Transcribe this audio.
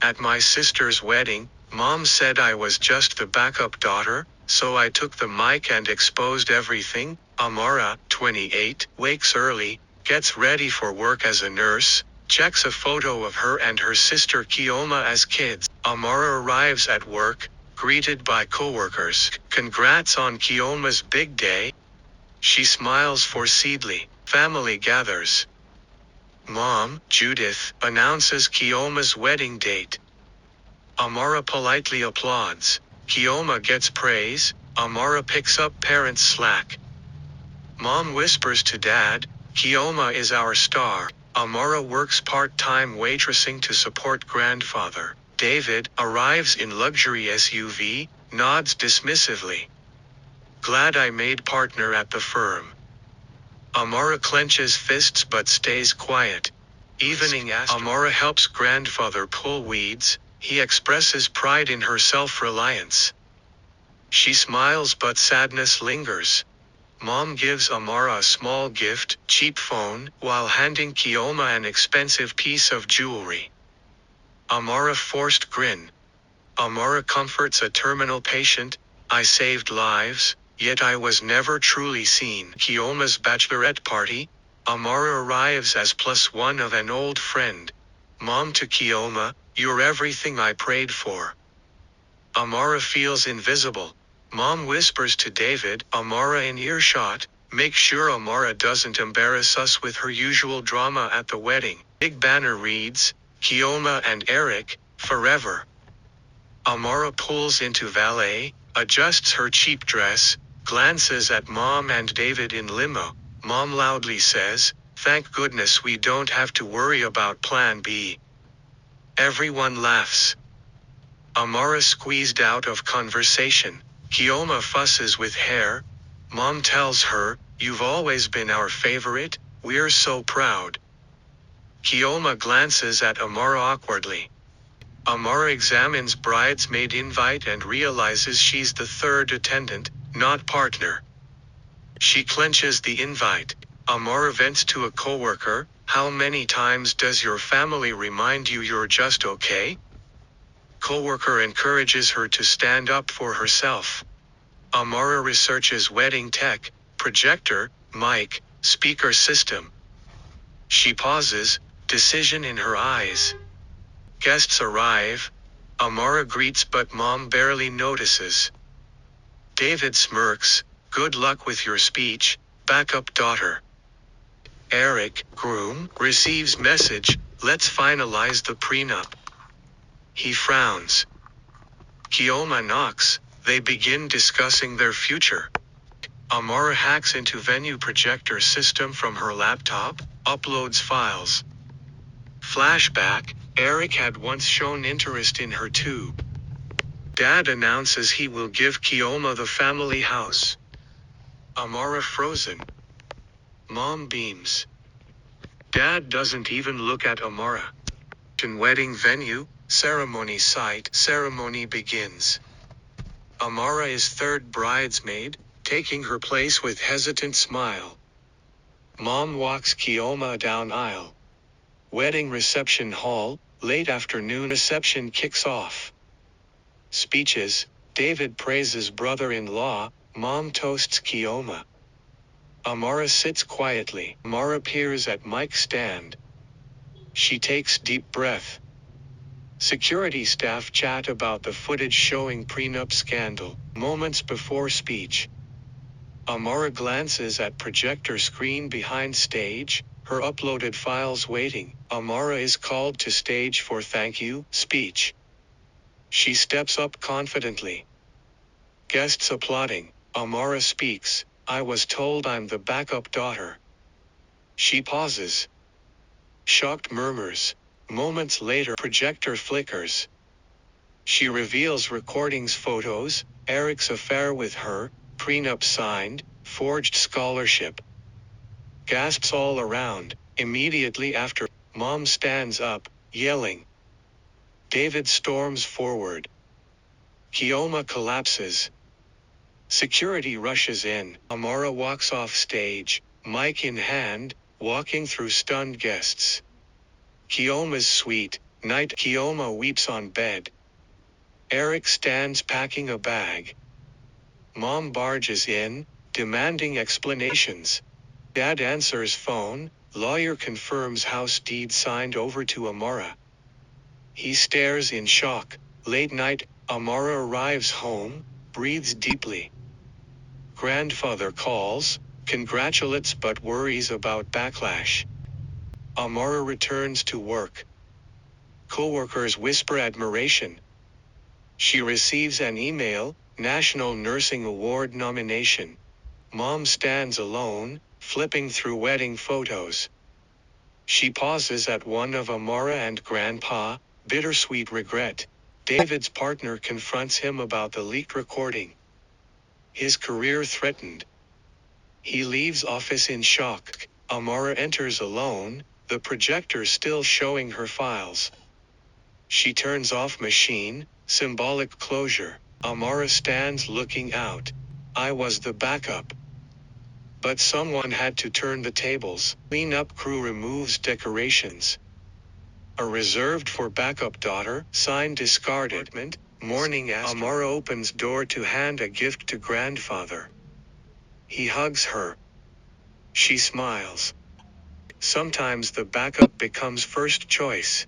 At my sister's wedding, Mom said I was just the backup daughter, so I took the mic and exposed everything. Amara, 28, wakes early, gets ready for work as a nurse, checks a photo of her and her sister Kioma as kids. Amara arrives at work, greeted by coworkers. Congrats on Kioma's big day. She smiles foreseeably. Family gathers. Mom, Judith, announces Kioma's wedding date. Amara politely applauds. Kioma gets praise. Amara picks up parents' slack. Mom whispers to Dad, Kioma is our star. Amara works part-time waitressing to support grandfather. David arrives in luxury SUV, nods dismissively. Glad I made partner at the firm. Amara clenches fists but stays quiet. Evening after Amara helps grandfather pull weeds, he expresses pride in her self-reliance. She smiles but sadness lingers. Mom gives Amara a small gift, cheap phone, while handing Kioma an expensive piece of jewelry. Amara forced grin. Amara comforts a terminal patient, I saved lives, yet I was never truly seen. Kioma's bachelorette party. Amara arrives as +1 of an old friend. Mom to Kioma, you're everything I prayed for. Amara feels invisible. Mom whispers to David, Amara in earshot, make sure Amara doesn't embarrass us with her usual drama at the wedding. Big banner reads, Kioma and Eric, forever. Amara pulls into valet, adjusts her cheap dress, glances at Mom and David in limo. Mom loudly says, thank goodness we don't have to worry about plan B. Everyone laughs. Amara squeezed out of conversation. Kioma fusses with hair. Mom tells her, you've always been our favorite, we're so proud. Kioma glances at Amara awkwardly. Amara examines bridesmaid invite and realizes she's the third attendant, not partner. She clenches the invite. Amara vents to a coworker, how many times does your family remind you you're just okay? Coworker encourages her to stand up for herself. Amara researches wedding tech, projector, mic, speaker system. She pauses, decision in her eyes. Guests arrive. Amara greets but Mom barely notices. David smirks, good luck with your speech, backup daughter. Eric, groom, receives message, let's finalize the prenup. He frowns. Kioma knocks, they begin discussing their future. Amara hacks into venue projector system from her laptop, uploads files. Flashback, Eric had once shown interest in her too. Dad announces he will give Kioma the family house. Amara frozen. Mom beams. Dad doesn't even look at Amara. Wedding venue, ceremony site, ceremony begins. Amara is third bridesmaid, taking her place with hesitant smile. Mom walks Kioma down aisle. Wedding reception hall, late afternoon reception kicks off. Speeches, David praises brother-in-law, Mom toasts Kioma. Amara sits quietly. Amara peers at mic stand. She takes deep breath. Security staff chat about the footage showing prenup scandal, moments before speech. Amara glances at projector screen behind stage, her uploaded files waiting. Amara is called to stage for thank you speech. She steps up confidently. Guests applauding. Amara speaks, I was told I'm the backup daughter. She pauses. Shocked murmurs. Moments later projector flickers. She reveals recordings photos, Eric's affair with her, prenup signed, forged scholarship. Gasps all around. Immediately after, Mom stands up, yelling. David storms forward. Kioma collapses. Security rushes in. Amara walks off stage, mic in hand, walking through stunned guests. Kioma's suite, Night. Kioma weeps on bed. Eric stands packing a bag. Mom barges in, demanding explanations. Dad answers phone. Lawyer confirms house deed signed over to Amara. He stares in shock. Late night. Amara arrives home, breathes deeply. Grandfather calls, congratulates but worries about backlash. Amara returns to work. Coworkers whisper admiration. She receives an email, National Nursing Award nomination. Mom stands alone, flipping through wedding photos. She pauses at one of Amara and Grandpa, bittersweet regret. David's partner confronts him about the leaked recording. His career threatened. He leaves office in shock. Amara enters alone, the projector still showing her files. She turns off machine, symbolic closure. Amara stands looking out. I was the backup. But someone had to turn the tables. Cleanup crew removes decorations. A reserved for backup daughter, sign discarded. Morning. Amara opens door to hand a gift to grandfather. He hugs her. She smiles. Sometimes the backup becomes first choice.